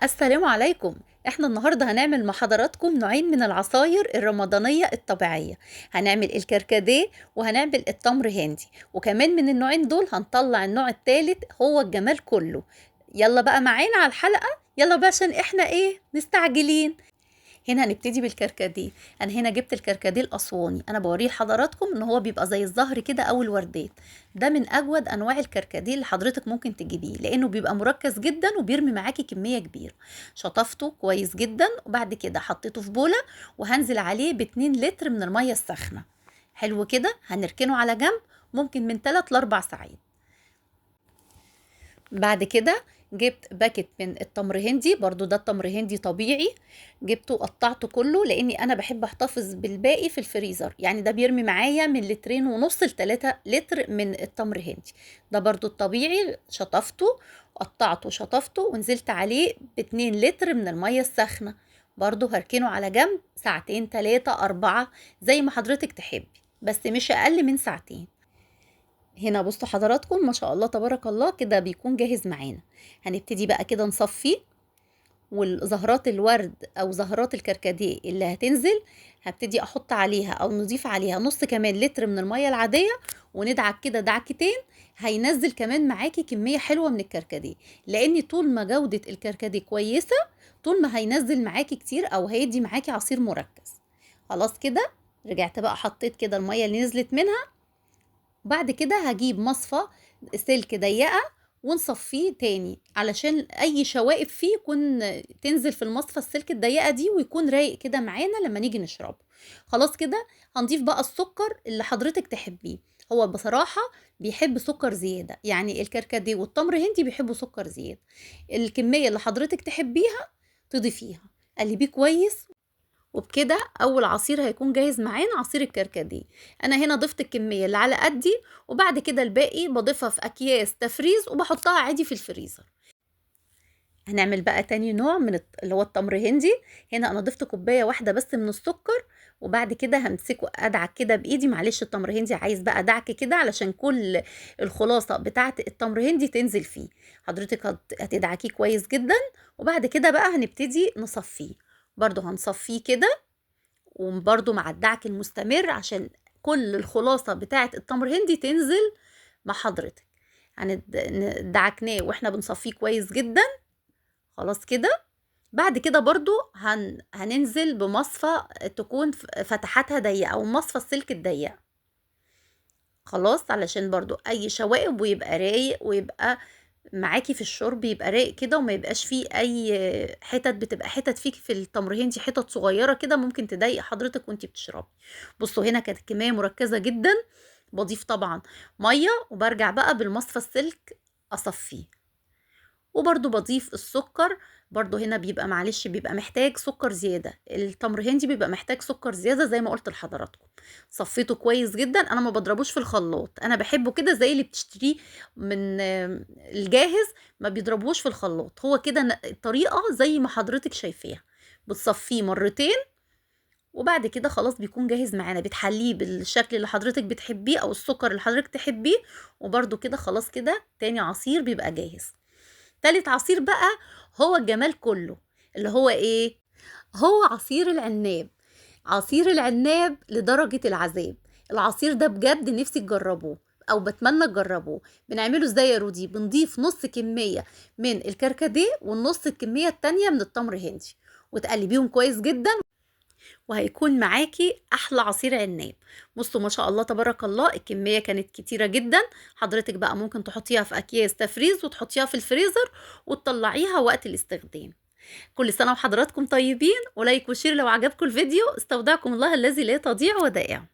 السلام عليكم. احنا النهاردة هنعمل مع حضراتكم نوعين من العصاير الرمضانية الطبيعية. هنعمل الكركديه وهنعمل التمر هندي، وكمان من النوعين دول هنطلع النوع الثالث هو الجمال كله. يلا بقى معانا على الحلقة، يلا بقى عشان احنا مستعجلين. هنا هنبتدي بالكركديه. انا هنا جبت الكركديه الاسواني، انا بوريه لحضراتكم ان هو بيبقى زي الزهر كده او الوردات. ده من اجود انواع الكركديه اللي حضرتك ممكن تجيبيه، لانه بيبقى مركز جدا وبيرمي معاكي كميه كبيره. شطفته كويس جدا وبعد كده حطيته في بوله، وهنزل عليه ب2 لتر من الميه السخنه. حلو كده، هنركنه على جنب ممكن من 3 ل 4 ساعات. بعد كده جبت باكت من التمر هندي، برضو ده التمر هندي طبيعي. جبته قطعته كله لاني انا بحب احتفظ بالباقي في الفريزر، يعني ده بيرمي معايا من 2.5 ل3 لتر من التمر هندي. ده برضو الطبيعي، شطفته قطعته شطفته ونزلت عليه ب2 لتر من المية السخنة. برضو هركنه على جنب ساعتين 3 4 زي ما حضرتك تحبي، بس مش اقل من ساعتين. هنا بصوا حضراتكم، ما شاء الله تبارك الله، كده بيكون جاهز معانا. هنبتدي بقى كده نصفيه، والزهرات الورد او زهرات الكركديه اللي هتنزل هبتدي احط عليها او نضيف عليها نص كمان لتر من المية العادية، وندعك كده دعكتين. هينزل كمان معاكي كمية حلوة من الكركديه، لان طول ما جودة الكركديه كويسة طول ما هينزل معاكي كتير او هيدي معاكي عصير مركز. خلاص كده، رجعت بقى حطيت كده المية اللي نزلت منها. بعد كده هجيب مصفى سلك ضيقة ونصفيه تاني، علشان اي شوائب فيه يكون تنزل في المصفى السلك الضيقة دي، ويكون رايق كده معانا لما نيجي نشربه. خلاص كده، هنضيف بقى السكر اللي حضرتك تحبيه. هو بصراحة بيحب سكر زيادة، يعني الكركديه والتمر هندي بيحبوا سكر زيادة. الكمية اللي حضرتك تحبيها تضيفيها، قلبيه كويس. وبكده اول عصير هيكون جاهز معانا، عصير الكركديه. انا هنا ضفت الكميه اللي على قدي، وبعد كده الباقي بضيفها في اكياس تفريز وبحطها عادي في الفريزر. هنعمل بقى تاني نوع من اللي هو التمر هندي. هنا انا ضفت كوبايه واحده بس من السكر، وبعد كده همسكه ادعك كده بايدي. معلش التمر هندي عايز بقى دعك كده علشان كل الخلاصه بتاعه التمر هندي تنزل فيه. حضرتك هتدعكيه كويس جدا، وبعد كده بقى هنبتدي نصفيه. برضو هنصفيه كده، وبرده مع الدعك المستمر عشان كل الخلاصة بتاعة التمر هندي تنزل مع حضرتك. دعكناه واحنا بنصفيه كويس جدا. خلاص كده، بعد كده برضو هننزل بمصفى تكون فتحاتها ضيقة او مصفى السلك الضيقة. خلاص، علشان برضو اي شوائب ويبقى رايق ويبقى معاكي في الشرب، يبقى رايق كده وما يبقاش فيه اي حتت. بتبقى حتت فيك في التمر هندي حتت صغيره كده ممكن تضايق حضرتك وانتي بتشربي. بصوا هنا كانت الكميه مركزه جدا. بضيف طبعا ميه، وبرجع بقى بالمصفى السلك اصفيه. وبرضو بضيف السكر. برضو هنا بيبقى معلش بيبقى محتاج سكر زيادة، التمر هندي بيبقى محتاج سكر زيادة زي ما قلت لحضراتكم. صفيته كويس جدا، انا ما بضربوش في الخلاط، انا بحبه كده زي اللي بتشتريه من الجاهز. ما بيضربوش في الخلاط، هو كده الطريقة زي ما حضرتك شايفاها. بتصفيه مرتين، وبعد كده خلاص بيكون جاهز معانا. بتحليه بالشكل اللي حضرتك بتحبيه او السكر اللي حضرتك تحبيه، وبرضو كده خلاص كده تاني عصير بيبقى جاهز. تالت عصير بقى هو الجمال كله، اللي هو هو عصير العناب. عصير العناب لدرجة العذاب. العصير ده بجد نفسي تجربوه، او بتمنى تجربوه. بنعمله ازاي يا رودي؟ بنضيف نص كمية من الكركديه والنص الكمية التانية من التمر هندي، وتقلبيهم كويس جدا، وهيكون معاكي احلى عصير عناب. بصوا ما شاء الله تبارك الله، الكميه كانت كتيره جدا. حضرتك بقى ممكن تحطيها في اكياس تفريز وتحطيها في الفريزر وتطلعيها وقت الاستخدام. كل سنه وحضراتكم طيبين، ولايك وشير لو عجبكم الفيديو. استودعكم الله الذي لا تضيع ودائعه.